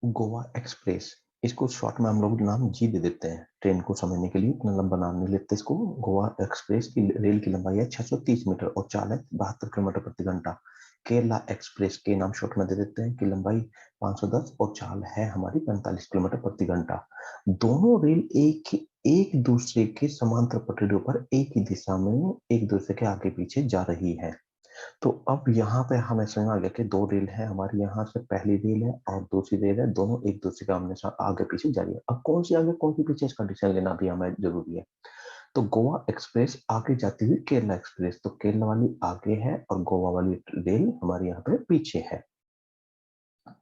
Goa express, इसको short में हम लोग नाम जी दे देते हैं ट्रेन को समझने के लिए, इतना लंबा नाम नहीं लेते इसको। गोवा एक्सप्रेस की रेल की लंबाई है 630 मीटर और चाल है 72 किलोमीटर प्रति घंटा। केरला एक्सप्रेस के नाम शॉर्ट में दे देते हैं कि लंबाई 510 और चाल है हमारी 45 किलोमीटर प्रति घंटा। दोनों रेल एक दूसरे के समांतर पटरियों पर एक ही दिशा में एक दूसरे के आगे पीछे जा रही है। तो अब यहाँ पे हमें समझ आ गया कि दो रेल है हमारी, यहाँ से पहली रेल है और दूसरी रेल है, दोनों एक दूसरे के आमने सामने आगे पीछे जा रही है। अब कौन सी आगे कौन सी पीछे इसका डिसीजन लेना भी हमें जरूरी है। तो गोवा एक्सप्रेस आगे जाती हुई केरला एक्सप्रेस, तो केरला वाली आगे है और गोवा वाली रेल हमारे यहाँ पे पीछे है।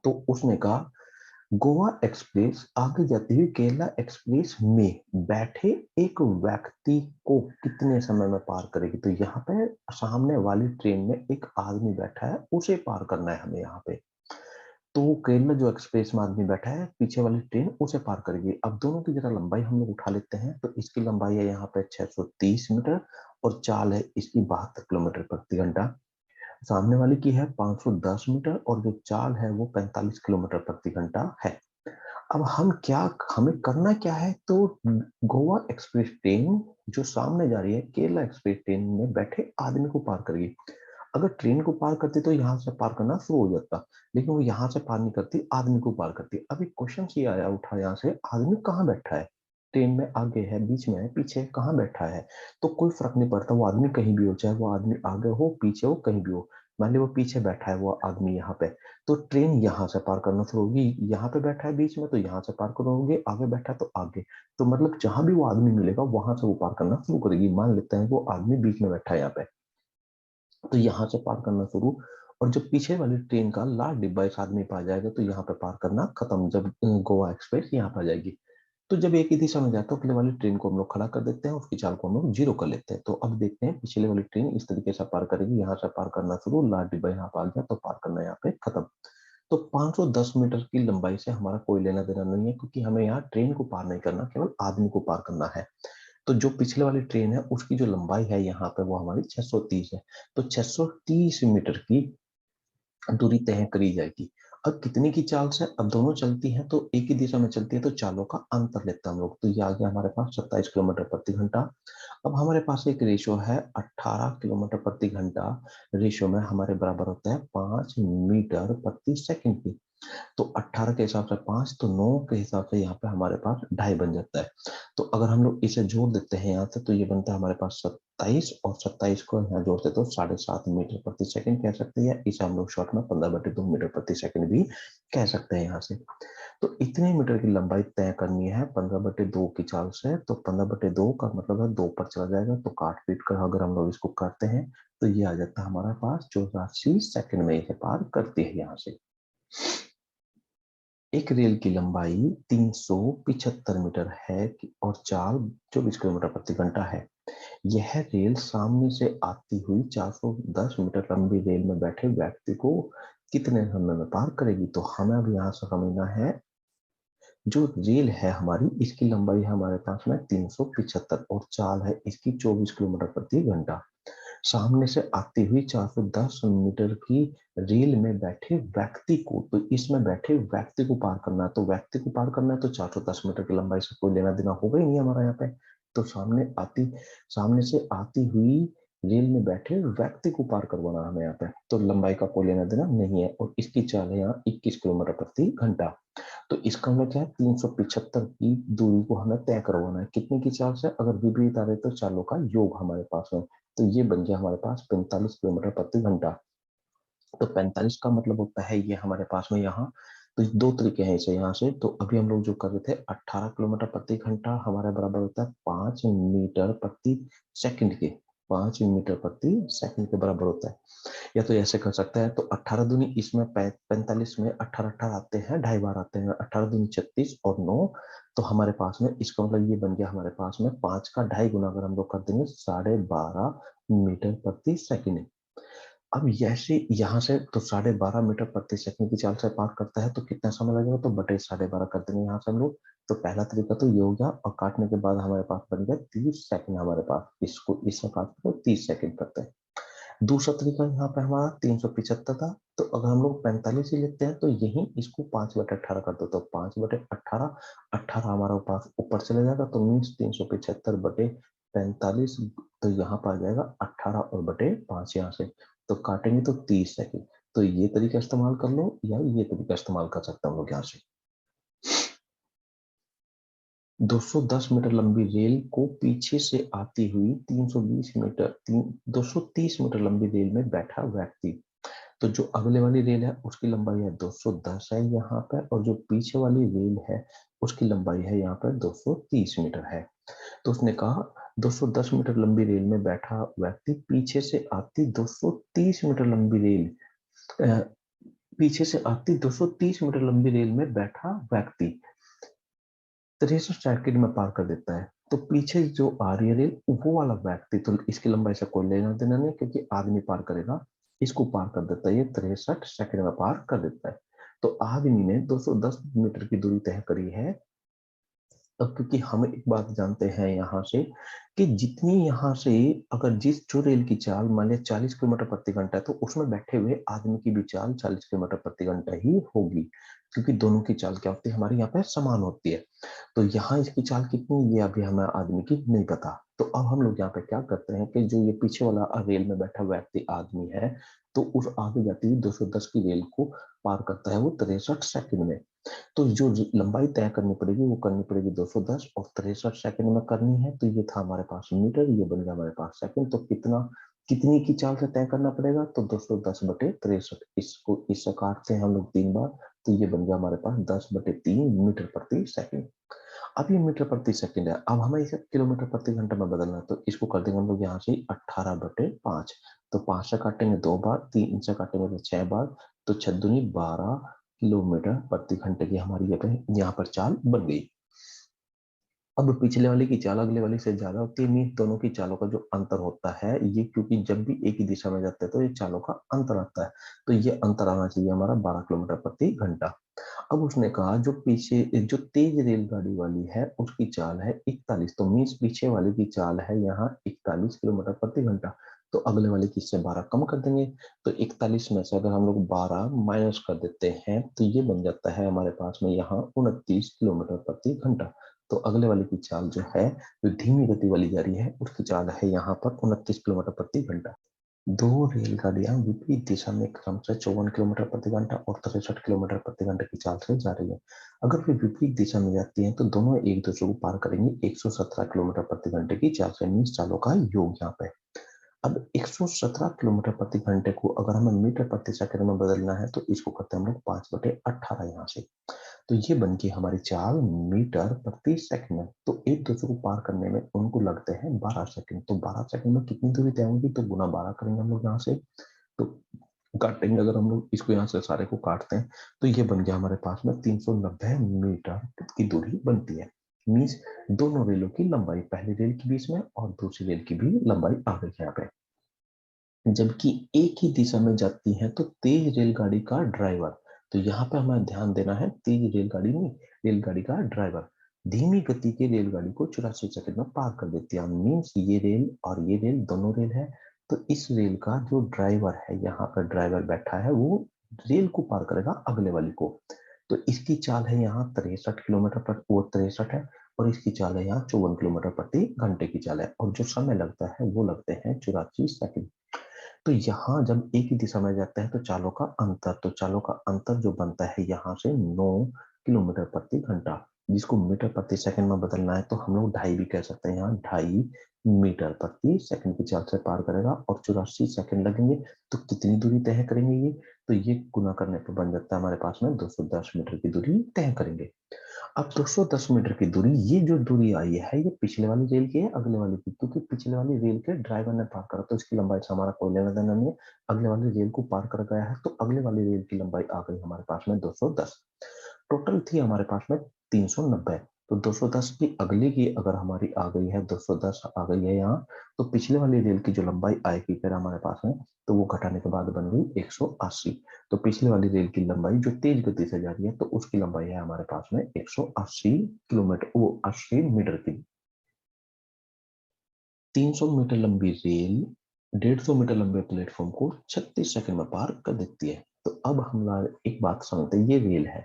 तो उसने कहा गोवा एक्सप्रेस आगे जाती हुई केरला एक्सप्रेस में बैठे एक व्यक्ति को कितने समय में पार करेगी। तो यहाँ पे सामने वाली ट्रेन में एक आदमी बैठा है, उसे पार करना है हमें यहाँ पे। तो केरला जो एक्सप्रेस में आदमी बैठा है, पीछे वाली ट्रेन उसे पार करेगी। अब दोनों की जरा लंबाई हम लोग उठा लेते हैं। तो इसकी लंबाई है यहाँ पे 630 मीटर और चाल है इसकी 72 किलोमीटर प्रति घंटा। सामने वाली की है 510 मीटर और जो चाल है वो 45 किलोमीटर प्रति घंटा है। अब हमें करना क्या है। तो गोवा एक्सप्रेस ट्रेन जो सामने जा रही है केरला एक्सप्रेस ट्रेन में बैठे आदमी को पार करेगी। अगर ट्रेन को पार करती तो यहाँ से पार करना शुरू हो जाता, लेकिन वो यहाँ से पार नहीं करती, आदमी को पार करती। अभी क्वेश्चन ये आया उठा यहाँ से, आदमी कहाँ बैठा है। ट्रेन में आगे है, बीच में है, पीछे कहाँ बैठा है। तो कोई फर्क नहीं पड़ता, वो आदमी कहीं भी हो, चाहे वो आदमी आगे हो पीछे हो कहीं भी हो। मान ली वो पीछे बैठा है वो आदमी यहाँ पे, तो ट्रेन यहाँ से पार करना शुरू होगी। यहाँ पे बैठा है बीच में तो यहाँ से पार करोगे, आगे बैठा है तो आगे। तो मतलब जहां भी वो आदमी मिलेगा वहां से वो पार करना शुरू करेगी। मान लेते हैं वो आदमी बीच में बैठा है यहाँ पे, तो यहाँ से पार करना शुरू। और जब पीछे वाली ट्रेन का लास्ट डिब्बा इस आदमी पे आ जाएगा तो यहाँ पे पार करना खत्म, जब गोवा एक्सप्रेस यहाँ पे आ जाएगी। तो जब एक ही दिशा में जाता है पहले वाली ट्रेन को हम लोग खड़ा कर देते हैं, उसकी चाल को हम लोग जीरो कर लेते हैं। तो अब देखते हैं पिछले वाली ट्रेन इस तरीके से पार करेगी, यहाँ से पार करना शुरू, लास्ट डिब्बा यहाँ पे आ गया तो पार करना यहाँ पे खत्म। तो 510 मीटर की लंबाई से हमारा कोई लेना देना नहीं है, क्योंकि हमें यहाँ ट्रेन को पार नहीं करना, केवल आदमी को पार करना है। तो जो पिछले वाली ट्रेन है उसकी जो लंबाई है यहाँ पे वो हमारी 630 है। तो 630 मीटर की दूरी तय करी जाएगी। अब कितने की चाल से, अब दोनों चलती हैं तो एक ही दिशा में चलती है तो चालों का अंतर लेते हैं हम लोग। तो ये आ गया हमारे पास 27 किलोमीटर प्रति घंटा। अब हमारे पास एक रेशो है 18 किलोमीटर प्रति घंटा। रेशो में हमारे बराबर होता है 5 मीटर प्रति सेकंड की। तो 18 के हिसाब से 5, तो 9 के हिसाब से यहाँ पे हमारे पास ढाई बन जाता है। तो अगर हम लोग इसे जोड़ देते हैं यहाँ से तो ये बनता है हमारे पास 27, और 27 को यहाँ जोड़ते तो 7.5 मीटर प्रति सेकंड कह सकते हैं। इसे हम लोग शॉर्ट में 15/2 मीटर प्रति सेकंड भी कह सकते हैं यहाँ से। तो इतने मीटर की लंबाई तय करनी है 15/2 की चाल से। तो 15/2 का मतलब है 2 पर चला जाएगा, तो काट पीट कर अगर हम लोग इसको करते हैं तो ये आ जाता है हमारे पास 84 सेकंड में इसे पार करती है यहाँ से। एक रेल की लंबाई 375 मीटर है और चाल 24 किलोमीटर प्रति घंटा है। यह रेल सामने से आती हुई 410 मीटर लंबी रेल में बैठे व्यक्ति को कितने समय में पार करेगी। तो हमें अब यहाँ से समझना है, जो रेल है हमारी इसकी लंबाई है हमारे पास में 375 और चाल है इसकी 24 किलोमीटर प्रति घंटा। सामने से आती हुई 410 मीटर की रेल में बैठे व्यक्ति को, तो इसमें बैठे व्यक्ति को पार करना है। तो व्यक्ति को पार करना है तो 410 मीटर की लंबाई से कोई लेना देना होगा ही नहीं हमारा यहाँ पे। तो सामने से आती हुई रेल में बैठे व्यक्ति को पार करवाना हमें यहाँ पे, तो लंबाई का कोई लेना देना नहीं है। और इसकी चाल है यहाँ 21 किलोमीटर प्रति घंटा। तो इसका मतलब क्या है, 375 की दूरी को हमें तय करवाना है कितने की चाल से, अगर विपरीत आ रहे तो चालों का योग हमारे पास में। तो ये बन गया हमारे पास 45 किलोमीटर प्रति घंटा। तो 45 का मतलब होता है ये हमारे पास में यहाँ। तो दो तरीके हैं इसे यहाँ से। तो अभी हम लोग जो कर रहे थे 18 किलोमीटर प्रति घंटा हमारे बराबर होता है 5 मीटर प्रति सेकंड के, 5 मीटर प्रति सेकंड के बराबर होता है। या तो ऐसे कर सकते हैं, तो 18 दूनी इसमें 45 में 18 18 आते हैं, ढाई बार आते हैं, 18 दूनी 36 और 9। तो हमारे पास में इसका मतलब ये बन गया हमारे पास में 5 का ढाई गुना अगर हम लोग कर देंगे 12.5 मीटर प्रति सेकंड। अब ऐसे यहाँ से तो 12.5 मीटर प्रति सेकंड की चाल से पार करता है तो कितना समय लगेगा, तो बटे 12.5 कर देंगे यहाँ से हम लोग। तो पहला तरीका तो ये हो गया, और काटने के बाद हमारे पास बन गया 30 सेकंड हमारे पास। इसको इससे काटते तो 30 सेकंड करते हैं। दूसरा तरीका यहाँ पे हमारा 375 था, तो अगर हम लोग 45 ही लेते हैं तो यही इसको 5/18 कर दो, तो 5/18, 18 हमारा पास ऊपर चले जाएगा, तो मीन्स 375/45, तो यहाँ पर आ जाएगा 18 और बटे 5 यहाँ से, तो काटेंगे तो 30 सेकंड। तो ये तरीका इस्तेमाल कर लो या ये तरीका इस्तेमाल कर सकते हैं हम लोग यहाँ से। 210 मीटर लंबी रेल को पीछे से आती हुई 230 मीटर लंबी रेल में बैठा व्यक्ति, तो जो अगले वाली रेल है उसकी लंबाई है 210 है यहाँ पर, और जो पीछे वाली रेल है उसकी लंबाई है यहाँ पर 230 मीटर है। तो उसने कहा 210 मीटर लंबी रेल में बैठा व्यक्ति पीछे से आती 230 मीटर लंबी रेल पीछे से आती 230 मीटर लंबी रेल में बैठा व्यक्ति 63 सेकंड में पार कर देता है। तो पीछे जो आ रही है रेल वो वाला व्यक्ति, तो इसकी लंबाई से कोई लेना देना नहीं, क्योंकि आदमी पार करेगा, इसको पार कर देता है, ये 63 सेकंड में पार कर देता है। तो आदमी ने 210 मीटर की दूरी तय करी है। अब क्योंकि हम एक बात जानते हैं यहाँ से कि जितनी यहाँ से, अगर जिस जो रेल की चाल मान लिया 40 किलोमीटर प्रति घंटा है, तो उसमें बैठे हुए आदमी की भी चाल 40 किलोमीटर प्रति घंटा ही होगी, क्योंकि दोनों की चाल क्या होती है हमारे यहाँ पे समान होती है। तो यहाँ इसकी चाल कितनी, ये अभी हमें आदमी की नहीं पता। तो अब हम लोग यहाँ पे क्या करते हैं कि जो ये पीछे वाला रेल में बैठा व्यक्ति आदमी है, तो उस आगे जाती हुई 210 की रेल को पार करता है वो 63 सेकंड में। तो जो लंबाई तय करनी पड़ेगी वो करनी पड़ेगी 210 और 63 सेकंड में करनी है। तो ये था हमारे पास मीटर, ये बन गया हमारे पास सेकंड। तो कितनी की चाल से तय करना पड़ेगा, तो 210/63, इसको इससे काटते हैं हम लोग 3 बार, तो ये बन गया हमारे पास 10/3 मीटर प्रति सेकंड। अब ये मीटर प्रति सेकंड है, अब हमें इसे किलोमीटर प्रति घंटा में बदलना है, तो इसको कर देंगे हम लोग यहाँ से 18/5। तो 5 से काटेंगे 2 बार, 3 से काटेंगे तो 6 बार, तो 6 दूनी 12 किलोमीटर प्रति घंटे की हमारी यहाँ पर चाल बन गई। अब पिछले वाले की चाल अगले वाले से ज्यादा होती है, मीन दोनों की चालों का जो अंतर होता है ये, क्योंकि जब भी एक ही दिशा में जाते हैं तो ये चालों का अंतर आता है, तो ये अंतर आना चाहिए हमारा 12 किलोमीटर प्रति घंटा। अब उसने कहा जो पीछे जो तेज रेलगाड़ी वाली है उसकी चाल है 41, तो मीन्स पीछे वाले की चाल है यहाँ 41 किलोमीटर प्रति घंटा, तो अगले वाले की इससे 12 कम कर देंगे। तो 41 में से अगर हम लोग 12 माइनस कर देते हैं तो ये बन जाता है हमारे पास में यहाँ 29 किलोमीटर प्रति घंटा। तो अगले वाले की चाल जो है, जो धीमी गति वाली जा रही है उसकी चाल है यहाँ पर 29 किलोमीटर प्रति घंटा। दो रेलगाड़ियां विपरीत दिशा में क्रम से 54 किलोमीटर प्रति घंटा और 63 किलोमीटर प्रति घंटे की चाल से जा रही है। अगर वे विपरीत दिशा में जाती हैं तो दोनों एक दूसरे को पार करेंगे 117 किलोमीटर प्रति घंटे की चाल से, मीन्स चालों का योग यहाँ पे। अब 117 किलोमीटर प्रति घंटे को अगर हमें मीटर प्रति सेकंड में बदलना है तो इसको करते हैं हम लोग 5/18 यहाँ से। तो ये बन गई हमारी चाल मीटर प्रति सेकंड में। तो एक दूसरे को पार करने में उनको लगते हैं 12 सेकंड, तो 12 सेकंड में कितनी दूरी तय होगी, तो गुना 12 करेंगे हम लोग यहाँ से। तो काटेंगे अगर हम लोग इसको यहाँ से सारे को काटते हैं तो ये बन गया हमारे पास में 390 मीटर की दूरी बनती है। मीन्स दोनों रेलों की लंबाई, पहली रेल के बीच में और दूसरी रेल की भी लंबाई आ गई यहाँ पे। जबकि एक ही दिशा में जाती है तो तेज रेलगाड़ी का ड्राइवर, तो यहाँ पे हमें ध्यान देना है तेज रेलगाड़ी में, रेलगाड़ी का ड्राइवर धीमी गति की रेलगाड़ी को 84 सेकंड में पार कर देती है। मीन्स ये रेल और ये रेल दोनों रेल है, तो इस रेल का जो ड्राइवर है, यहाँ पर ड्राइवर बैठा है, वो रेल को पार करेगा अगले वाली को। तो इसकी चाल है यहाँ 63 किलोमीटर पर, वो 63 है, और इसकी चाल है यहाँ 54 किलोमीटर प्रति घंटे की चाल है, और जो समय लगता है वो लगते हैं 84 सेकंड। तो यहाँ जब एक ही दिशा में जाता है तो चालों का अंतर, तो चालों का अंतर जो बनता है यहाँ से 9 किलोमीटर प्रति घंटा, जिसको मीटर प्रति सेकंड में बदलना है तो हम लोग 2.5 भी कह सकते हैं, यहाँ 2.5 मीटर प्रति सेकंड की चाल से पार करेगा, और 84 सेकंड लगेंगे। तो कितनी दूरी तय करेंगे ये, तो ये गुना करने पर बन जाता है हमारे पास में 210 मीटर की दूरी तय करेंगे। अब 210 मीटर की दूरी, ये जो दूरी आई है ये पिछले वाली रेल की है अगले वाली की, क्योंकि पिछले वाली रेल के ड्राइवर ने पार करा तो इसकी लंबाई से हमारा कोई लेना देना नहीं है। अगले वाली रेल को पार कर गया है तो अगले वाली रेल की लंबाई आ गई हमारे पास में 210। टोटल थी हमारे पास में 390। तो 210 की अगले की अगर हमारी आ गई है 210 आ गई है यहाँ, तो पिछले वाली रेल की जो लंबाई आएगी फिर हमारे पास में, तो वो घटाने के बाद बन गई 180। तो पिछले वाली रेल की लंबाई जो तेज गति से जा रही है तो उसकी लंबाई है हमारे पास में 180 किलोमीटर, वो 80 मीटर की। 300 मीटर लंबी रेल 150 मीटर लंबे प्लेटफॉर्म को 36 सेकंड में पार कर देती है। तो अब हम एक बात समझते हैं, ये रेल है,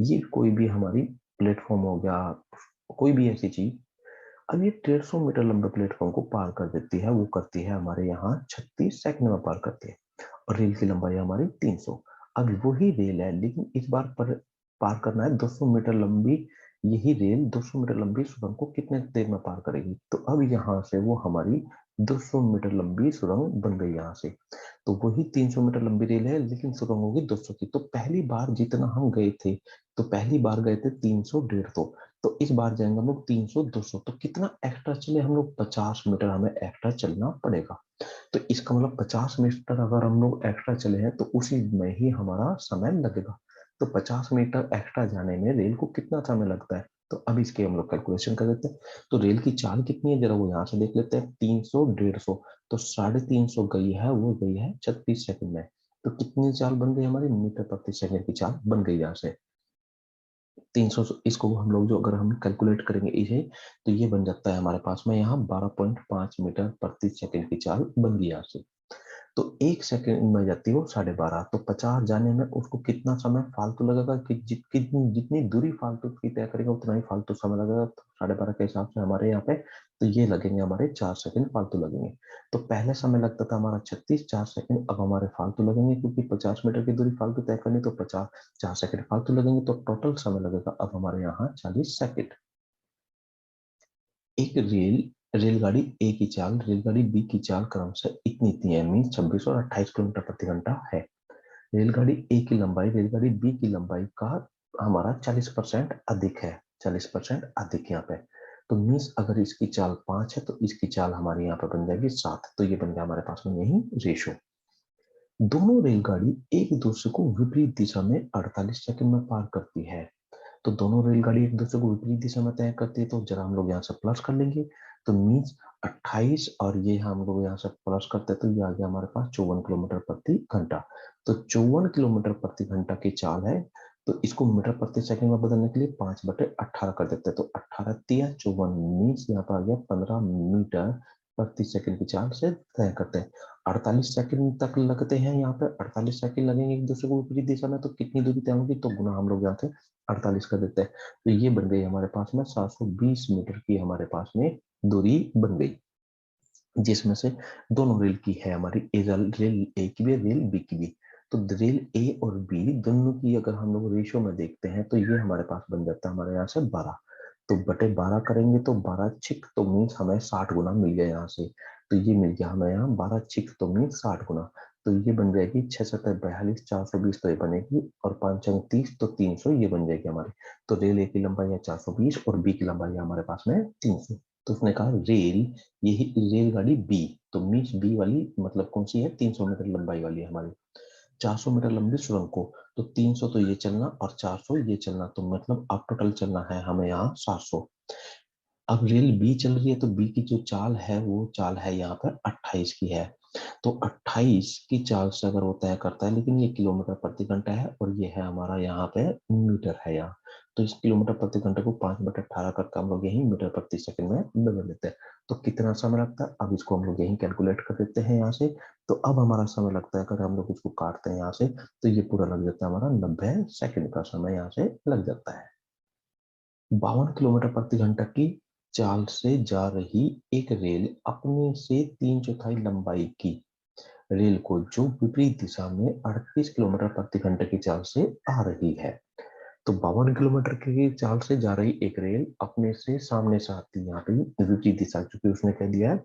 ये कोई भी हमारी प्लेटफॉर्म हो गया, कोई भी ऐसी चीज, अब ये 150 मीटर लंबे प्लेटफॉर्म को पार कर देती है, वो करती है हमारे यहाँ 36 सेकंड में पार करती है। और रेल की लंबाई हमारी 300। अब वही रेल है, लेकिन इस बार पर पार करना है 200 मीटर लंबी, यही रेल 200 मीटर लंबी सुरंग को कितने देर में पार करेगी। तो अब यहाँ से वो हमारी 200 मीटर लंबी सुरंग बन गई यहाँ से। तो वही 300 मीटर लंबी रेल है, लेकिन सुरंग होगी 200 की। तो पहली बार जितना हम गए थे, तो पहली बार गए थे 300 150, तो इस बार जाएंगे हम लोग 300 200, तो कितना एक्स्ट्रा चले हम लोग, 50 मीटर हमें एक्स्ट्रा चलना पड़ेगा। तो इसका मतलब 50 मीटर अगर हम लोग एक्स्ट्रा चले हैं तो उसी में ही हमारा समय लगेगा। तो 50 मीटर एक्स्ट्रा जाने में रेल को कितना समय लगता है, तो अब इसके हम लोग कैलकुलेशन कर देते हैं। तो रेल की चाल कितनी है, जरा वो यहाँ से देख लेते हैं, 300 150, तो 350 गई है, वो गई है 36 सेकंड में। तो कितनी चाल बन गई हमारी, मीटर प्रति सेकंड की चाल बन गई यहाँ से 300। इसको हम लोग जो अगर हम कैलकुलेट करेंगे इसे, तो ये बन जाता है हमारे पास में यहाँ 12.5 मीटर प्रति सेकंड की चाल बन गई यहाँ से। तो 1 सेकंड में जाती है वो 12.5, तो 50 जाने में उसको कितना समय फालतू लगेगा, कि जितनी दूरी फालतू की तय करेगा उतना ही फालतू समय लगेगा। तो 12.5 के हिसाब से हमारे यहाँ पे, तो ये लगेंगे हमारे 4 सेकंड फालतू लगेंगे। तो पहले समय लगता था हमारा 36, 4 सेकंड, अब हमारे फालतू लगेंगे क्योंकि 50 मीटर की दूरी फालतू तय करनी, तो 50, 4 सेकंड फालतू लगेंगे, तो टोटल समय लगेगा अब हमारे यहाँ 40 सेकंड। एक रेलगाड़ी ए की चाल रेलगाड़ी बी की चाल क्रमशः इतनी इतनी है, मीन 26 और 28 किलोमीटर प्रति घंटा है। रेलगाड़ी ए की लंबाई रेलगाड़ी बी की लंबाई का हमारा 40% अधिक है, 40% अधिक यहाँ पे। तो मीन्स अगर इसकी चाल 5 है तो इसकी चाल हमारी यहाँ पे बन जाएगी 7, तो ये बन गया हमारे पास में यही रेशो। दोनों रेलगाड़ी एक दूसरे को विपरीत दिशा में 48 सेकंड में पार करती है। तो दोनों रेलगाड़ी एक दूसरे को विपरीत दिशा में तय करती है, तो जरा हम लोग यहाँ से प्लस कर लेंगे। तो मीन्स 28 और ये हम लोग यहाँ से प्लस करते हैं, तो ये आ गया हमारे पास 54 किलोमीटर प्रति घंटा। तो 54 किलोमीटर प्रति घंटा की चाल है, तो इसको मीटर प्रति सेकंड में बदलने के लिए 5/18 कर देते हैं। तो 18 तिया 54 मीन्स यहाँ पर आ गया 15 मीटर प्रति सेकंड की चाल से तय करते हैं। 48 सेकंड तक लगते हैं, यहाँ पे 48 सेकंड लगेंगे एक दूसरे को विपरीत दिशा में, तो कितनी दूरी तय होगी, तो गुना हम लोग यहाँ से 48 कर देते हैं। तो ये बन गई हमारे पास में 720 मीटर की हमारे पास में दूरी बन गई, जिसमें से दोनों रेल की है हमारी रेल ए की भी, रेल बी की भी। तो रेल ए और बी दोनों की अगर हम लोग रेशियो में देखते हैं, तो ये हमारे पास बन जाता है हमारे यहाँ से 12, तो बटे 12 करेंगे तो 12 छिक, तो मीन्स हमें 60 गुना मिल गया यहाँ से। तो ये मिल गया हमें यहाँ 12 छिक, तो मीन्स 60 गुना। तो ये बन जाएगी 6×7=42, 420 तो ये बनेगी, और 5×30 तो 300 ये बन जाएगी हमारी। तो रेल ए की लंबाई है 420 और बी की लंबाई है हमारे पास में 300। तो उसने कहा रेल, यही रेलगाड़ी बी, तो मीन्स बी वाली मतलब कौन सी है, 300 मीटर लंबाई वाली है हमारी। 400 मीटर लंबी सुरंग को, तो 300 तो ये चलना और 400 ये चलना, तो मतलब अब टोटल चलना है हमें यहाँ 700। अब रेल बी चल रही है, तो बी की जो चाल है वो चाल है यहाँ पर 28 की है। तो 28 की चाल से अगर वो तय करता है, लेकिन ये किलोमीटर प्रति घंटा है और ये है हमारा यहाँ पे मीटर है यहाँ। तो इस किलोमीटर प्रति घंटे को 5/18 करके हम लोग यही मीटर प्रति सेकंड में बदल देते हैं। तो कितना समय लगता है, अब इसको हम लोग यही कैलकुलेट कर देते हैं यहाँ से। तो अब हमारा समय लगता है, अगर हम लोग इसको काटते हैं यहाँ से, तो ये पूरा लग जाता है हमारा 90 सेकंड का समय यहाँ से लग जाता है। 52 किलोमीटर प्रति घंटा की चाल से जा रही एक रेल अपने से 3/4 लंबाई की रेल को जो विपरीत दिशा में 38 किलोमीटर प्रति घंटे की चाल से आ रही है। तो 52 किलोमीटर की चाल से जा रही एक रेल अपने से सामने से आती है, यहाँ पे विपरीत दिशा, क्योंकि उसने कह दिया है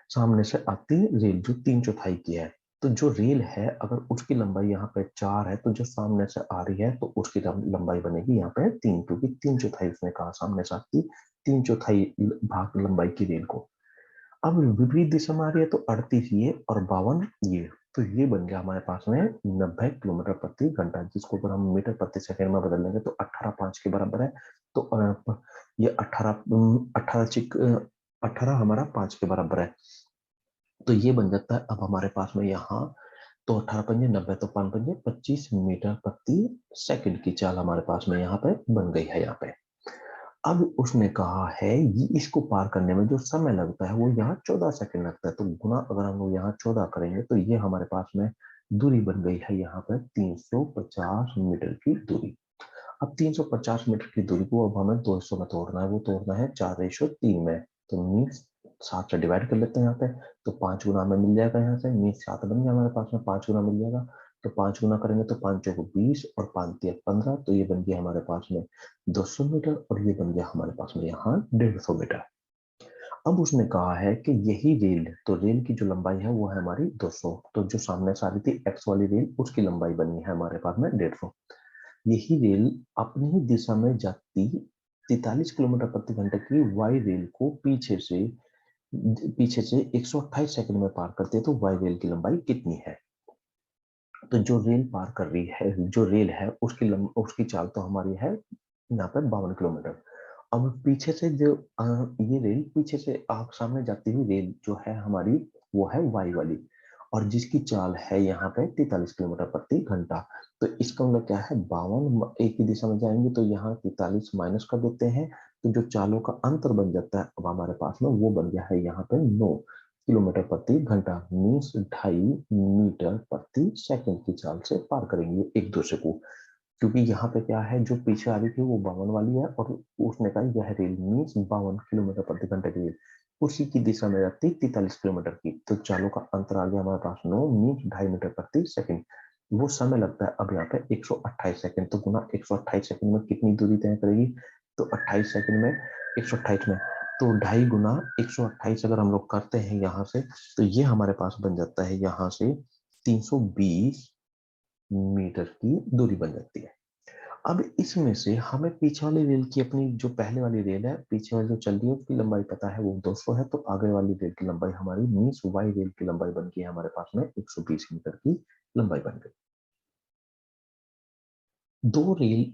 सामने से आती रेल जो 3/4 की है। तो जो रेल है अगर उसकी लंबाई यहाँ पे 4 है, तो जो सामने से आ रही है तो उसकी लंबाई बनेगी यहाँ पे 3, क्योंकि 3/4 उसने कहा सामने से आती 3/4 भाग लंबाई की रेल को। अब विपरीत दिशा में आ रही है, तो 38 ये और 52 ये, तो ये बन गया हमारे पास में 90 किलोमीटर प्रति घंटा, जिसको अगर हम मीटर प्रति सेकंड में बदल लेंगे तो 18/5 के बराबर है। तो ये 18 हमारा 5 के बराबर है। तो ये बन जाता है अब हमारे पास में यहाँ, तो 18×5 = 90, तो 5×5 = 25 मीटर प्रति सेकंड की चाल हमारे पास में यहाँ पे बन गई है यहाँ पे। अब उसने कहा है ये इसको पार करने में जो समय लगता है वो यहाँ 14 सेकंड लगता है, तो गुना अगर हम लोग यहाँ 14 करेंगे तो ये हमारे पास में दूरी बन गई है यहाँ पर 350 मीटर की दूरी। अब 350 मीटर की दूरी को अब हमें दो हिस्सों में तोड़ना है, वो तोड़ना है 4:3 में। तो मीन्स 7 से डिवाइड कर लेते हैं यहाँ पे, तो 5 गुना हमें मिल जाएगा यहाँ से, मीन्स 7 बन गया हमारे पास में, 5 गुना मिल जाएगा। तो 5 गुना करेंगे तो 5 चौको 20 और 5 तिया 15, तो ये बन गया हमारे पास में 200 मीटर, और ये बन गया हमारे पास में यहाँ 150 मीटर। अब उसने कहा है कि यही रेल, तो रेल की जो लंबाई है वो है हमारी 200, तो जो सामने से आ रही थी एक्स वाली रेल उसकी लंबाई बनी है हमारे पास में 150। यही रेल अपनी ही दिशा में जाती 43 किलोमीटर प्रति घंटे की वाई रेल को पीछे से 128 सेकंड में पार करती है, तो वाई रेल की लंबाई कितनी है? तो जो रेल पार कर रही है, जो रेल है उसकी चाल तो हमारी है यहाँ पे 52 किलोमीटर। अब पीछे से जो ये रेल पीछे से आप सामने जाती हुई रेल जो है हमारी, वो है वाई वाली, और जिसकी चाल है यहाँ पे 43 किलोमीटर प्रति घंटा। तो इसका मतलब क्या है, 52 एक ही दिशा में जाएंगे तो यहाँ 43 माइनस कर देते हैं, तो जो चालों का अंतर बन जाता है अब हमारे पास में, वो बन गया है यहाँ पे 9 किलोमीटर प्रति घंटा, मीन्स 2.5 मीटर प्रति सेकंड की चाल से पार करेंगे एक दूसरे को। क्योंकि यहाँ पे क्या है, जो पीछे आ रही थी वो 52 वाली है, और उसने कहा यह रेल मीन्स 52 किलोमीटर प्रति घंटे की रेल उसी की दिशा में जाती 43 किलोमीटर की, तो चालों का अंतर आ गया हमारे पास 9 मीन्स 2.5 मीटर प्रति सेकंड। वो समय लगता है अब यहाँ पे 128 सेकंड, तो गुना 128 सेकंड में कितनी दूरी तय करेगी, तो 28 सेकंड में 128 में, तो 2.5 गुना 128 अगर हम लोग करते हैं यहाँ से, तो ये हमारे पास बन जाता है यहाँ से 320 मीटर की दूरी बन जाती है। अब इसमें से हमें पीछे वाली रेल की, अपनी जो पहले वाली रेल है पीछे वाली जो चल रही है उसकी लंबाई पता है वो 200 है, तो आगे वाली रेल की लंबाई हमारी मीन्स वाई रेल की लंबाई बन गई हमारे पास में 120 मीटर की लंबाई बन गई। दो रेल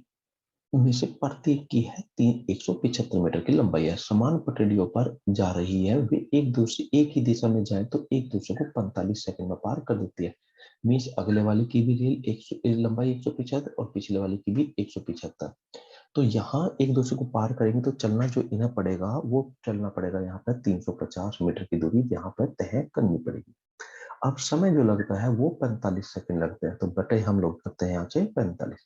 में से प्रत्येक की है 175 मीटर की लंबाई है, समान पटरियों पर जा रही है, वे एक ही दिशा में जाए तो एक दूसरे को 45 सेकंड में पार कर देती है। मीन्स अगले वाले की भी रेल लंबाई 175 और पिछले वाले की भी 175, तो यहाँ एक दूसरे को पार करेंगे तो चलना जो इन्हें पड़ेगा वो चलना पड़ेगा यहाँ पर 350 मीटर की दूरी यहाँ पर तय करनी पड़ेगी। अब समय जो लगता है वो 45 सेकंड लगते हैं, तो बटे हम लोग करते हैं यहाँ से 45।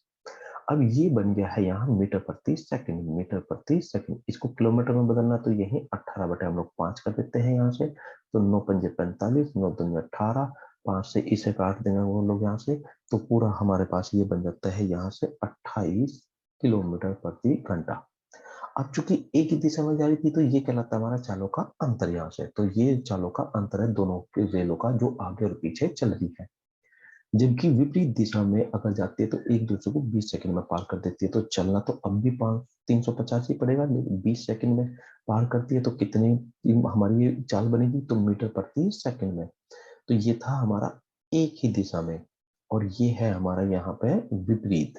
अब ये बन गया है यहाँ मीटर प्रति सेकंड, मीटर प्रति सेकंड, इसको किलोमीटर में बदलना तो यही 18 बटे हम लोग 5 कर देते हैं यहाँ से, तो 9 पंजे 45, 9 दूनी 18, 5 से इसे काट देंगे वो लोग यहाँ से, तो पूरा हमारे पास ये बन जाता है यहाँ से 28 किलोमीटर प्रति घंटा। अब चूंकि एक ही दिशा में जा रही थी तो ये कहलाता है हमारा चालों का अंतर यहाँ से, तो ये चालों का अंतर है दोनों के रेलों का जो आगे और पीछे चल रही है। जबकि विपरीत दिशा में अगर जाती है तो एक दूसरे को 20 सेकंड में पार कर देती है, तो चलना तो अब भी 350 ही पड़ेगा, लेकिन 20 सेकंड में पार करती है तो कितनी हमारी ये चाल बनेगी, तो मीटर प्रति सेकंड में। तो ये था हमारा एक ही दिशा में, और ये है हमारा यहाँ पे विपरीत,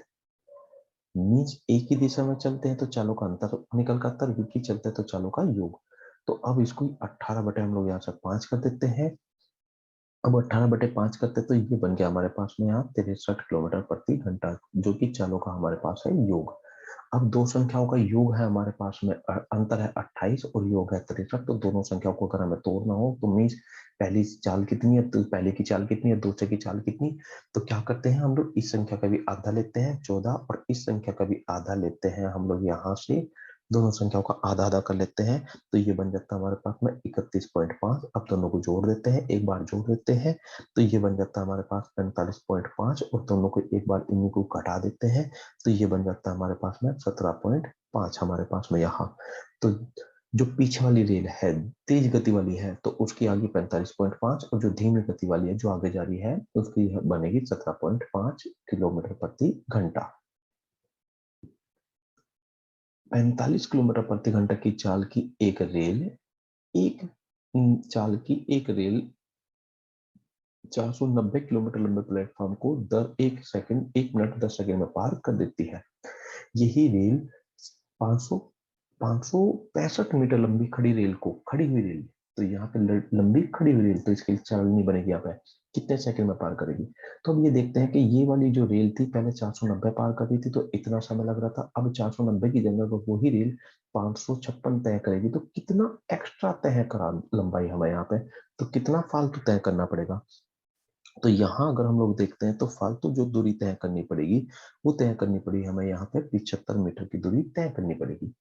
मीन्स एक ही दिशा में चलते हैं तो चालों का अंतर निकल कर आता है, विपरीत चलते हैं तो चालों का योग। तो अब इसको 18 बटे हम लोग यहाँ से 5 कर देते हैं। अब 18 बटे 5 करते तो ये बन गया हमारे पास में यहाँ 63 किलोमीटर प्रति घंटा, जो कि चालों का हमारे पास है योग। अब दो संख्याओं का योग है हमारे पास में, अंतर है 28 और योग है 63, तो दोनों संख्याओं को अगर हमें तोड़ना हो तो मीन्स पहली चाल कितनी है, तो पहले की चाल कितनी है, दूसरे की चाल कितनी, तो क्या करते हैं हम लोग, इस संख्या का भी आधा लेते हैं 14, और इस संख्या का भी आधा लेते हैं हम लोग यहाँ से, दोनों संख्याओं का आधा आधा कर लेते हैं, तो ये बन जाता है हमारे पास में 31.5। अब दोनों को जोड़ देते हैं, एक बार जोड़ देते हैं, तो ये बन जाता है हमारे पास 45.5, और दोनों को एक बार इन्हीं को घटा देते हैं, तो ये बन जाता है हमारे पास में 17.5 हमारे पास में यहाँ। तो जो पीछे वाली रेल है तेज गति वाली है तो उसकी आगे 45.5, और जो धीमी गति वाली है जो आगे जा रही है उसकी बनेगी 17.5 किलोमीटर प्रति घंटा। 45 किलोमीटर प्रति घंटा की चाल की एक चाल की एक रेल 490 किलोमीटर लंबे प्लेटफॉर्म को दर 1 मिनट 10 सेकंड में पार कर देती है। यही रेल 500 565 मीटर लंबी खड़ी हुई रेल, तो यहाँ पे लंबी खड़ी हुई रेल, तो इसकी चाल नहीं बनेगी यहाँ पे, कितने सेकंड में पार करेगी। तो अब ये देखते हैं कि ये वाली जो रेल थी पहले 490 पार कर रही थी तो इतना समय लग रहा था, अब 490 की जगह पर वही रेल 556 तय करेगी तो कितना एक्स्ट्रा तय करा लंबाई हमें यहाँ पे, तो कितना फालतू तय करना पड़ेगा। तो यहाँ अगर हम लोग देखते हैं तो फालतू जो दूरी तय करनी पड़ेगी वो तय करनी पड़ेगी हमें यहाँ पे 75 मीटर की दूरी तय करनी पड़ेगी।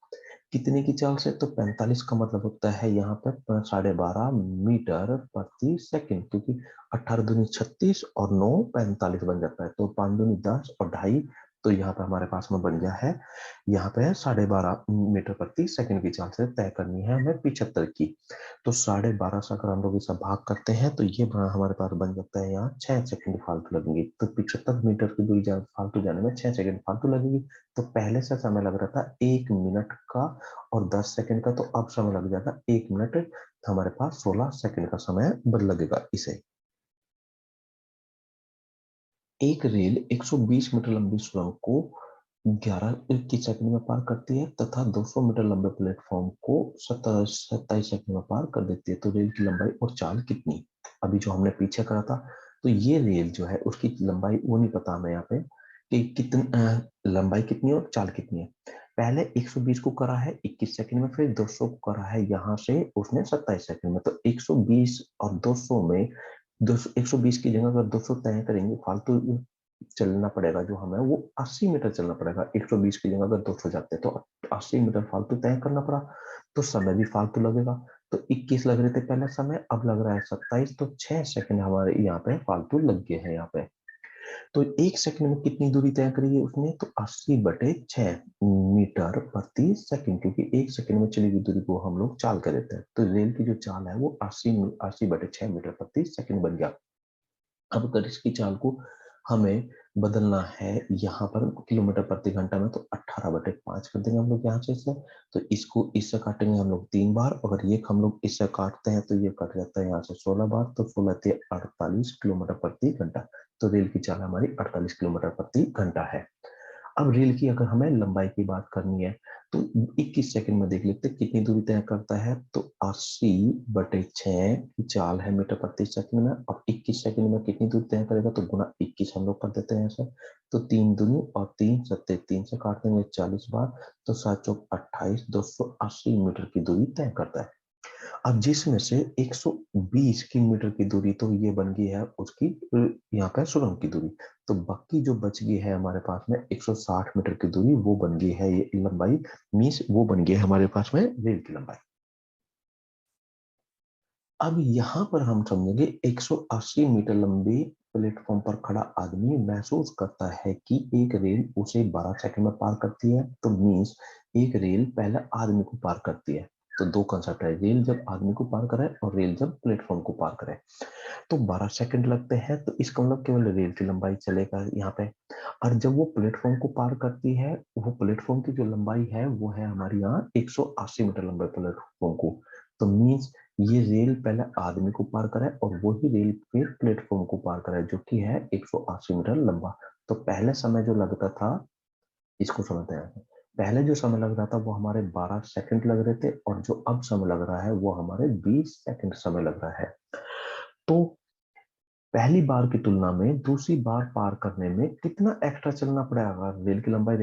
कितने की चाल से, तो 45 का मतलब होता है यहाँ पे 12.5 मीटर प्रति सेकंड, क्योंकि 18 दूनी 36 और 9 45 बन जाता है, तो 5 दूनी 10 और ढाई, तो यहाँ पे हमारे पास में बन गया है, यहाँ पे 12.5 मीटर प्रति सेकंड की चाल से तय करनी है हमें 75 की। तो 12.5 से अगर हम लोग इसे भाग करते हैं तो ये हमारे पास बन जाता है यहाँ 6 सेकंड फालतू लगेंगे, तो 75 मीटर की दूरी फालतू जाने में 6 सेकंड फालतू लगेगी। तो पहले से समय लग रहा था 1 मिनट का और 10 सेकंड का, तो अब समय लग जाएगा 1 मिनट, हमारे पास 16 सेकंड का समय लगेगा इसे। एक रेल 120 मीटर लंबी सुरंग को 11 की सेकंड में पार करती है तथा 200 मीटर लंबे प्लेटफॉर्म को 27 सेकंड में पार कर देती है, तो रेल की लंबाई और चाल कितनी। अभी जो हमने पीछे करा था, तो ये रेल जो है उसकी लंबाई वो नहीं पता हमें यहाँ पे कि कितनी लंबाई कितनी है और चाल कितनी है। पहले 120 को करा है 21 सेकंड में, फिर 200 को करा है यहाँ से उसने 27 सेकंड में, तो 120 और 200 में 200 120 की जगह अगर 200 तय करेंगे फालतू चलना पड़ेगा जो हमें, वो 80 मीटर चलना पड़ेगा। 120 की जगह अगर 200 जाते हैं तो 80 मीटर फालतू तय करना पड़ा, तो समय भी फालतू लगेगा। तो 21 लग रहे थे पहले समय, अब लग रहा है 27, तो 6 सेकंड हमारे यहाँ पे फालतू लग गए हैं यहाँ पे। तो 1 सेकंड में कितनी दूरी तय करी है उसने, तो 80/6 मीटर प्रति सेकंड, क्योंकि 1 सेकंड में चली हुई दूरी को हम लोग चाल कर देते हैं, तो रेल की जो चाल है वो 80/6 मीटर प्रति सेकंड बन गया। अब अगर इसकी चाल को हमें बदलना है यहाँ पर किलोमीटर प्रति घंटा में, तो 18/5 कर देंगे हम लोग यहाँ से इसे, तो इसको इससे काटेंगे हम लोग 3 बार, अगर ये हम लोग इससे काटते हैं तो ये कट जाता है यहाँ से 16 बार, तो 16 48 किलोमीटर प्रति घंटा, तो रेल की चाल हमारी 48 किलोमीटर प्रति घंटा है। अब रेल की अगर हमें लंबाई की बात करनी है तो 21 सेकंड में देख लेते हैं कितनी दूरी तय करता है, तो 80/6 की चाल है मीटर प्रति सेकंड में, अब 21 सेकंड में कितनी दूरी तय करेगा, तो गुना 21 हम लोग कर देते हैं ऐसे, तो 3 दूनी और 3 सत्ते 3 से काट देंगे 40 बार, तो 7 चौक 28, 280 मीटर की दूरी तय करता है। अब जिसमें से 120 की मीटर की दूरी तो ये बन गई है उसकी यहाँ पे सुरंग की दूरी, तो बाकी जो बच गई है हमारे पास में 160 मीटर की दूरी, वो बन गई है ये लंबाई, मीन्स वो बन गई है हमारे पास में रेल की लंबाई। अब यहाँ पर हम समझेंगे 180 मीटर लंबे प्लेटफॉर्म पर खड़ा आदमी महसूस करता है कि एक रेल उसे 12 सेकंड में पार करती है, तो मीन्स एक रेल पहले आदमी को पार करती है। तो दो कंसेप्ट है, रेल जब आदमी को पार करे और रेल जब प्लेटफॉर्म को पार करे, तो 12 सेकंड लगते हैं, तो इसका मतलब केवल रेल की लंबाई चलेगा यहाँ पे। और जब वो प्लेटफॉर्म को पार करती है, वो प्लेटफॉर्म की जो लंबाई है वो है हमारी यहाँ 180 मीटर लंबे प्लेटफॉर्म को, तो मीन्स ये रेल पहले आदमी को पार कराए और वही रेल फिर प्लेटफॉर्म को पार कराए, जो कि है 180 मीटर लंबा। तो पहले समय जो लगता था, इसको समझते हैं, पहले जो समय लग रहा था वो हमारे 12 सेकंड लग रहे थे, और जो अब समय लग रहा है वो हमारे 20 सेकंड समय लग रहा है। तो पहली बार की तुलना में दूसरी बार पार करने में कितना एक्स्ट्रा चलना पड़ेगा, रेल की लंबाई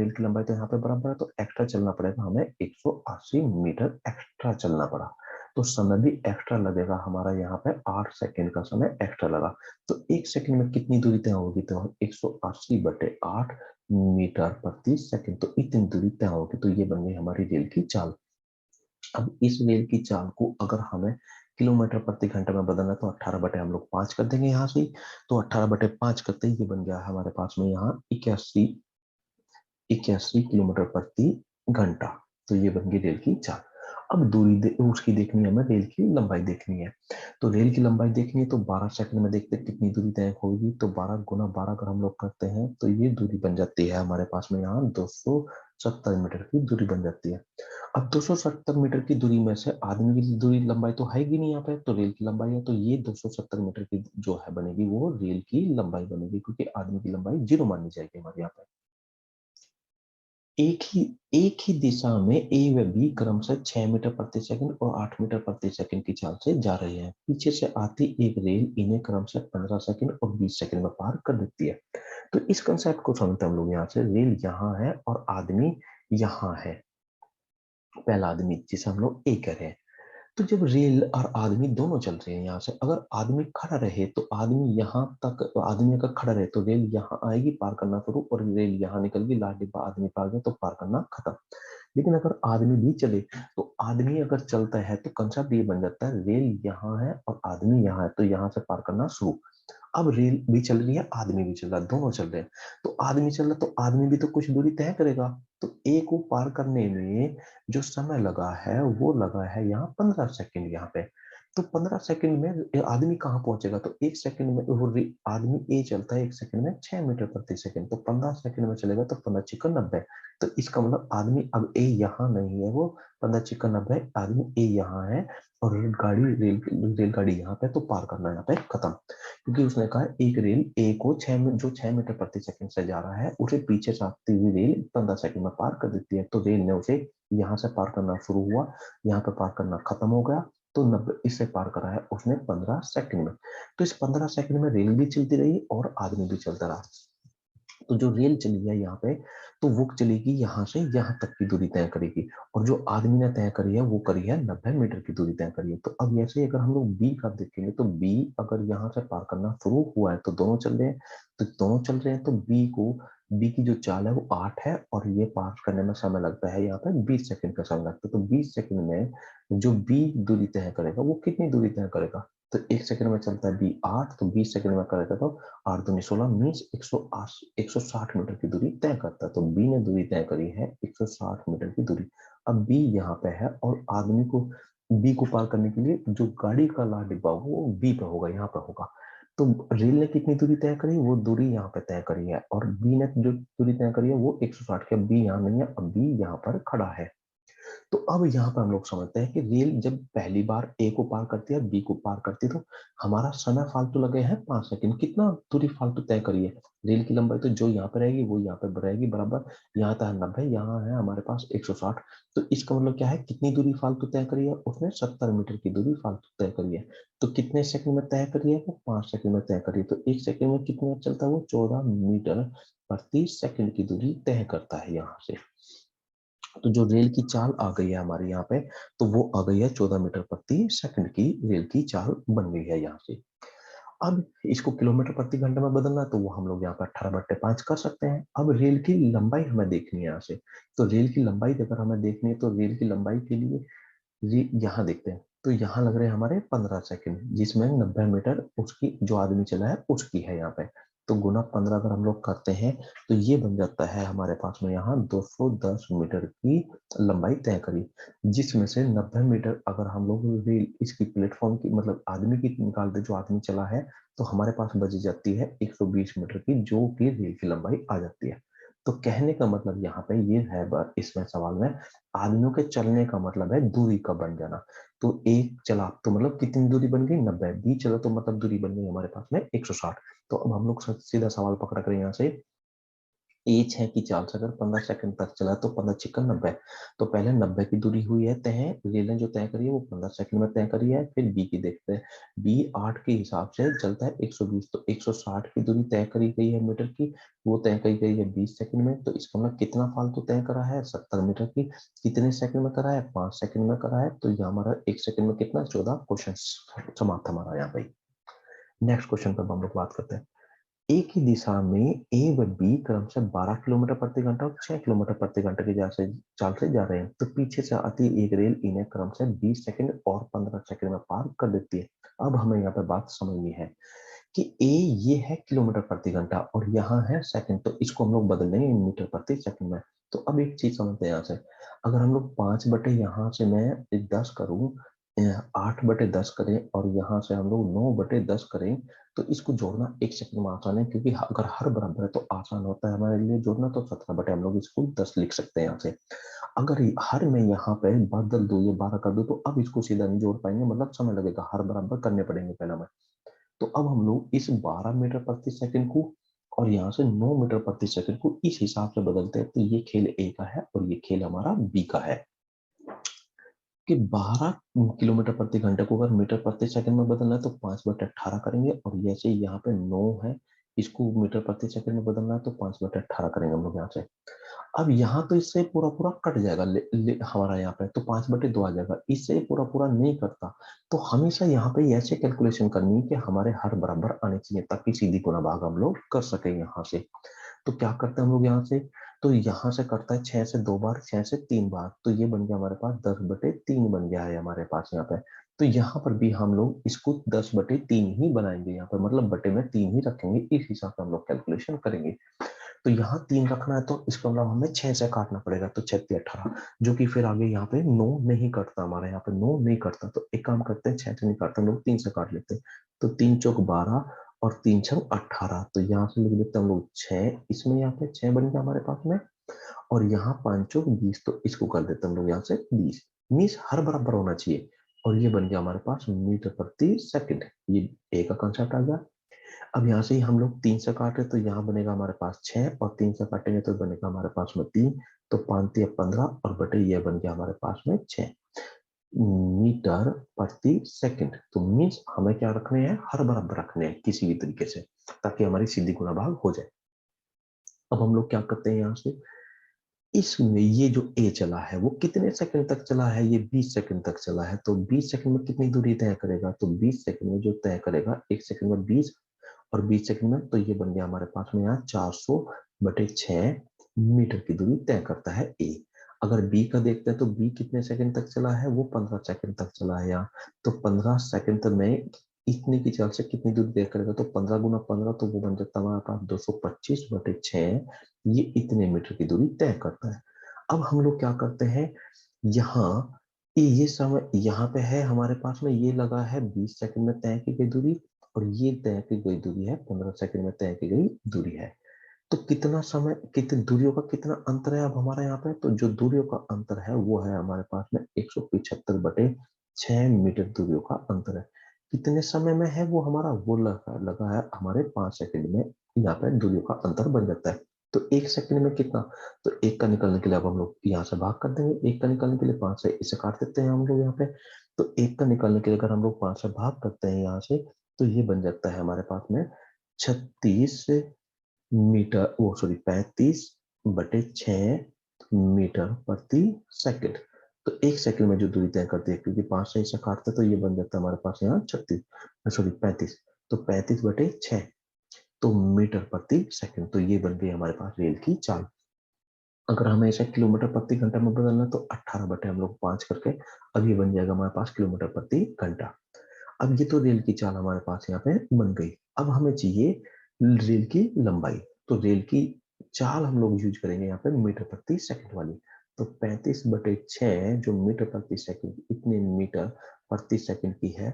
तो यहाँ पे बराबर है, तो एक्स्ट्रा चलना पड़ेगा हमें 180 मीटर एक्स्ट्रा चलना पड़ा, तो समय भी एक्स्ट्रा लगेगा हमारा यहाँ पे 8 सेकंड का समय एक्स्ट्रा लगा। तो 1 सेकंड में कितनी दूरी तय होगी, तो 180/8 मीटर प्रति सेकंड, तो इतनी दूरी तय होगी, तो ये बन गई हमारी रेल की चाल। अब इस रेल की चाल को अगर हमें किलोमीटर प्रति घंटे में बदलना है तो 18 हम लोग 5 कर देंगे यहाँ से, तो 18/5 करते ही ये बन गया हमारे पास में यहाँ 81 किलोमीटर प्रति घंटा, तो ये बन गई रेल की चाल। अब उसकी देखनी है, हमें रेल की लंबाई देखनी है, तो रेल की लंबाई देखनी है तो 12 सेकंड में देखते हैं कितनी दूरी तय होगी, तो 12 गुना 12 अगर हम लोग करते हैं तो ये दूरी बन जाती है हमारे पास में यहाँ 270 मीटर की दूरी बन जाती है। अब 270 मीटर की दूरी में से आदमी की दूरी लंबाई तो है ही नहीं यहाँ पे, तो रेल की लंबाई है, तो ये 270 मीटर की जो है बनेगी वो रेल की लंबाई बनेगी, क्योंकि आदमी की लंबाई 0 मानी जाएगी हमारे यहाँ पे। एक ही दिशा में ए व बी क्रमशः 6 मीटर प्रति सेकंड और 8 मीटर प्रति सेकंड की चाल से जा रहे हैं। पीछे से आती एक रेल इन्हें क्रमशः 15 सेकंड और 20 सेकंड में पार कर देती है। तो इस कंसेप्ट को समझते हैं हम लोग। यहाँ से रेल यहाँ है और आदमी यहाँ है, पहला आदमी जिसे हम लोग ए कह रहे हैं। तो जब रेल और आदमी दोनों चल रहे हैं, यहाँ से अगर आदमी खड़ा रहे तो आदमी यहाँ तक, आदमी अगर खड़ा रहे तो रेल यहाँ आएगी पार करना शुरू, और रेल यहाँ निकल गई, लास्ट डिब्बा आदमी पार गया तो पार करना खत्म। लेकिन अगर आदमी भी चले तो आदमी अगर चलता है तो कंसेप्ट ये बन जाता है रेल यहाँ है और आदमी यहाँ है, तो यहाँ से पार करना शुरू। अब रेल भी चल रही है, आदमी भी चल रहा है, दोनों चल रहे हैं। तो आदमी चल रहा है तो आदमी भी तो कुछ दूरी तय करेगा। तो ए को पार करने में जो समय लगा है वो लगा है यहाँ 15 सेकंड यहाँ पे। तो 15 सेकंड में आदमी कहाँ पहुंचेगा, तो 1 सेकंड में वो आदमी ए चलता है 1 सेकंड में 6 मीटर प्रति सेकंड, तो 15 सेकंड में चलेगा तो 15×6 = 90। तो इसका मतलब आदमी अब ए यहाँ नहीं है, वो 15×6 = 90, आदमी ए यहाँ है और रेलगाड़ी यहाँ पे, तो पार करना यहाँ पे खत्म। क्योंकि उसने कहा एक रेल ए को 6 मीटर प्रति सेकंड से जा रहा है, उसे पीछे से आती हुई रेल 15 सेकंड में पार कर देती है। तो रेल ने उसे यहाँ से पार करना शुरू हुआ, यहाँ पे पार करना खत्म हो गया, तो 90 इससे पार करा है उसने 15 सेकंड में। तो इस 15 सेकंड में रेल भी चलती रही और आदमी भी चलता रहा। तो जो रेल चली है यहाँ पे, तो वो चलेगी यहाँ से यहाँ तक की दूरी तय करेगी, और जो आदमी ने तय करी है वो करी है 90 मीटर की दूरी तय करी है। तो अब ऐसे ही अगर हम लोग बी का देखेंगे तो बी अगर यहाँ से पार करना शुरू हुआ है तो दोनों चल रहे हैं, तो दोनों चल रहे हैं, तो बी की जो चाल है वो 8 है और ये पार करने में समय लगता है यहाँ पे 20 सेकंड का समय लगता है। तो 20 सेकंड में जो बी दूरी तय करेगा वो कितनी दूरी तय करेगा, तो 1 सेकंड में चलता है बी 8, तो 20 सेकंड में करेगा तो 8×2 = 16 मीन्स 160 मीटर की दूरी तय करता है। तो बी ने दूरी तय करी है 160 मीटर की दूरी। अब बी यहाँ पे है और आदमी को बी को पार करने के लिए जो गाड़ी का लास्ट डिब्बा होगा वो बी पे होगा, यहाँ पे होगा। तो रेल ने कितनी दूरी तय करी, वो दूरी यहाँ पे तय करी है, और बी ने जो दूरी तय करी है वो 160 की। अब बी यहाँ नहीं है, अब बी यहाँ पर खड़ा है। तो अब यहाँ पर हम लोग समझते हैं कि रेल जब पहली बार ए को पार करती है, बी को पार करती है, तो हमारा समय फालतू लगे हैं 5 सेकंड। कितना दूरी फालतू तय करी है, रेल की लंबाई तो जो यहाँ पे रहेगी वो यहाँ पे रहेगी बराबर, यहाँ था 90, यहाँ है हमारे पास 160। तो इसका मतलब क्या है, कितनी दूरी फालतू तय करी है, उसने 70 मीटर की दूरी फालतू तय करी है। तो कितने सेकंड में तय करी है, वो 5 सेकंड में तय करी है। तो 1 सेकंड में कितना चलता है, वो 14 मीटर प्रति सेकंड की दूरी तय करता है यहाँ से। तो जो रेल की चाल आ गई है हमारे यहाँ पे, तो वो आ गई है 14 मीटर प्रति सेकंड की रेल की चाल बन गई है यहाँ से। अब इसको किलोमीटर प्रति घंटे में बदलना है तो वो हम लोग यहाँ पर 18/5 कर सकते हैं। अब रेल की लंबाई हमें देखनी है यहाँ से, तो रेल की लंबाई अगर हमें देखनी है तो रेल की लंबाई के लिए यहाँ देखते हैं, तो यहाँ लग रहे हैं हमारे 15 सेकंड, जिसमें 90 मीटर उसकी जो आदमी चला है उसकी है यहाँ पे। तो गुना 15 अगर हम लोग करते हैं तो ये बन जाता है हमारे पास में यहाँ 210 मीटर की लंबाई तय करी, जिसमें से 90 मीटर अगर हम लोग रेल इसकी प्लेटफॉर्म की मतलब आदमी की निकाल दे, जो आदमी चला है, तो हमारे पास बच जाती है 120 मीटर की, जो कि रेल की लंबाई आ जाती है। तो कहने का मतलब यहाँ पे ये है, इसमें सवाल में आदमियों के चलने का मतलब है दूरी का बन जाना। तो एक चला तो मतलब कितनी दूरी बन गई, 90, बी चला तो मतलब दूरी बन गई हमारे पास में 160। तो अब हम लोग सीधा सवाल पकड़ कर यहाँ से एच है कि चाल से अगर 15 सेकंड तक चला तो 15×6 = 90। तो पहले 90 की दूरी हुई है तय, रेल ने जो तय करी है वो 15 सेकंड में तय करी है। फिर बी की देखते हैं, बी 8 के हिसाब से चलता है 120, तो 160 की दूरी तय करी गई है मीटर की, वो तय करी गई है 20 सेकंड में। तो इसका मतलब कितना फालतू तय करा है, 70 मीटर की। कितने सेकंड में करा है, 5 सेकंड में करा है। तो यहाँ हमारा 1 सेकंड में कितना, 14 क्वेश्चन समाप्त हमारा यहाँ पे। नेक्स्ट क्वेश्चन पर हम लोग बात करते हैं। एक ही दिशा में ए व बी क्रमशः 12 किलोमीटर प्रति घंटा और 6 किलोमीटर प्रति घंटे की चाल से जा रहे हैं। तो पीछे से आती एक रेल इन्हें क्रमशः 20 सेकंड और 15 सेकंड में पार कर देती है। अब हमें यहाँ पे बात समझनी है कि ए ये है किलोमीटर प्रति घंटा और यहाँ है सेकंड, तो इसको हम लोग बदल देंगे मीटर प्रति सेकंड में। तो अब एक चीज समझते हैं यहाँ से, अगर हम लोग 5 बटे यहाँ से मैं 10 करूँ, 8/10 करें और यहाँ से हम लोग 9/10 करें, तो इसको जोड़ना 1 सेकंड में आसान है, क्योंकि अगर हर बराबर है तो आसान होता है हमारे लिए जोड़ना। तो 17 हम लोग इसको 10 लिख सकते हैं यहाँ से। अगर हर में यहाँ पे बदल दो, ये 12 कर दो, तो अब इसको सीधा नहीं जोड़ पाएंगे, मतलब समय लगेगा, हर बराबर करने पड़ेंगे पहला में। तो अब हम लोग इस 12 मीटर प्रति सेकंड को और यहाँ से 9 मीटर प्रति सेकंड को इस हिसाब से बदलते हैं। तो ये खेल ए का है और ये खेल हमारा बी का है कि 12 किलोमीटर प्रति घंटे को अगर मीटर प्रति सेकंड में बदलना है तो 5/18 करेंगे, और जैसे यहाँ पे 9 है, इसको मीटर प्रति सेकंड में बदलना है तो 5/18 करेंगे हम लोग यहाँ से। अब यहाँ तो इससे पूरा पूरा कट जाएगा, हमारा यहाँ पे तो 5/2 आ जाएगा, इससे पूरा पूरा नहीं करता। तो हमेशा यहाँ पे ऐसे कैलकुलेशन करनी है कि हमारे हर बराबर आने चाहिए, ताकि सीधी गुणा भाग हम लोग कर सके यहाँ से। तो क्या करते हैं हम लोग यहाँ से, तो यहाँ से करता है 6 से 2 बार, 6 से 3 बार, तो ये बन गया हमारे पास 10/3 बन गया है हमारे पास यहाँ पे। तो यहाँ पर भी हम लोग इसको 10/3 ही बनाएंगे यहाँ पर, मतलब बटे में 3 ही रखेंगे, इस हिसाब से हम लोग कैलकुलेशन करेंगे। तो यहाँ 3 रखना है तो इसका मतलब हमें 6 से काटना पड़ेगा, तो 6×3 = 18, जो कि फिर आगे यहाँ पे 9 नहीं कटता, हमारे यहाँ पे 9 नहीं कटता। तो एक काम करते हैं, 6 से नहीं काटते हम लोग, 3 से काट लेते हैं। तो 3×4 = 12 और 3×6 = 18, तो यहाँ से लिख देते हैं हम लोग 6, इसमें यहाँ पे 6 बन गया हमारे पास में, और यहाँ 5×4 = 20, तो इसको कर देते हैं हम लोग यहाँ से 20, मीन्स हर बराबर होना चाहिए। और ये बन गया हमारे पास मीटर प्रति सेकंड, ये ए का कंसेप्ट आ गया। अब यहाँ से ही हम लोग 3 से काटे तो यहाँ बनेगा हमारे पास 6, और 3 से काटेंगे तो बनेगा हमारे पास में 3, तो 5×3 = 15, और बटे ये बन गया हमारे पास में 6 मीटर प्रति सेकंड। तो मीन्स हमें क्या रखने हैं, हर बराबर रखने हैं किसी भी तरीके से, ताकि हमारी सीधी गुणा भाग हो जाए। अब हम लोग क्या करते हैं यहाँ से, इसमें ये जो ए चला है वो कितने सेकंड तक चला है, ये 20 सेकंड तक चला है। तो 20 सेकंड में कितनी दूरी तय करेगा, तो 20 सेकंड में जो तय करेगा, 1 सेकंड में 20 और 20 सेकंड में, तो ये बन गया हमारे पास में यहाँ 400/6 मीटर की दूरी तय करता है ए। अगर बी का देखते हैं तो बी कितने सेकंड तक चला है, वो 15 सेकंड तक चला है यहाँ। तो 15 सेकंड तक में इतने की चाल से कितनी दूरी तय करेगा, तो 15×15, तो वो बन जाता है हमारे पास 225/6, ये इतने मीटर की दूरी तय करता है। अब हम लोग क्या करते हैं, यहाँ ये समय यहाँ पे है हमारे पास में, ये लगा है 20 सेकंड में तय की गई दूरी, और ये तय की गई दूरी है 15 सेकंड में तय की गई दूरी है। तो कितना समय, कितनी दूरियों का कितना अंतर है अब हमारा यहाँ पे, तो जो दूरियों का अंतर है वो है हमारे पास में 175/6 मीटर दूरियों का अंतर है। कितने समय में है वो हमारा, वो लगा है हमारे 5 सेकंड में, यहाँ पे दूरियों का अंतर बन जाता है। तो 1 सेकंड में कितना, तो 1 का निकलने के लिए अब हम लोग यहाँ से भाग कर देंगे, 1 का निकलने के लिए 5 से इसे काट देते हैं हम लोग यहाँ पे। तो 1 का निकलने के लिए अगर हम लोग 5 से भाग करते हैं यहाँ से, तो ये बन जाता है हमारे पास में 36 मीटर, वो सॉरी 35/6 मीटर प्रति सेकंड। तो 1 सेकंड में जो दूरी तय करती है, क्योंकि 5 से इसे काटते तो ये बन जाता है हमारे पास यहाँ 35, तो 35/6, तो मीटर प्रति सेकंड। तो ये बन गई हमारे पास रेल की चाल। अगर हमें इसे किलोमीटर प्रति घंटा में बदलना तो 18 बटे हम लोग 5 करके, अब ये बन जाएगा हमारे पास किलोमीटर प्रति घंटा। अब ये तो रेल की चाल हमारे पास यहाँ पे बन गई। अब हमें चाहिए रेल की लंबाई, तो रेल की चाल हम लोग यूज करेंगे यहाँ पे मीटर प्रति सेकंड वाली। तो 35/6 जो मीटर प्रति सेकंड, इतने मीटर प्रति सेकंड की है।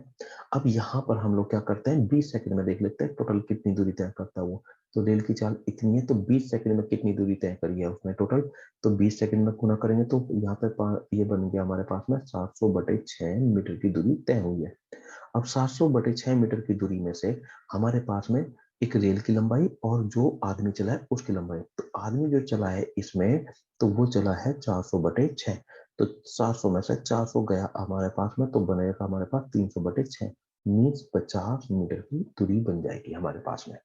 अब यहाँ पर हम लोग क्या करते हैं, 20 सेकंड में देख लेते हैं टोटल कितनी दूरी तय करता है वो। तो रेल की चाल इतनी है, तो 20 सेकंड में कितनी दूरी तय करी है उसने टोटल, तो 20 सेकंड में गुना करेंगे तो यहाँ पे ये बन गया हमारे पास में 700/6 मीटर की दूरी तय हुई है। अब 700/6 मीटर की दूरी में से हमारे पास में एक रेल की लंबाई और जो आदमी चला है उसकी लंबाई, तो आदमी जो चला है इसमें, तो वो चला है 400/6, तो 700 में से 400 गया हमारे पास में, तो बनेगा हमारे पास 300/6, मीन्स 50 मीटर की दूरी बन जाएगी हमारे पास में।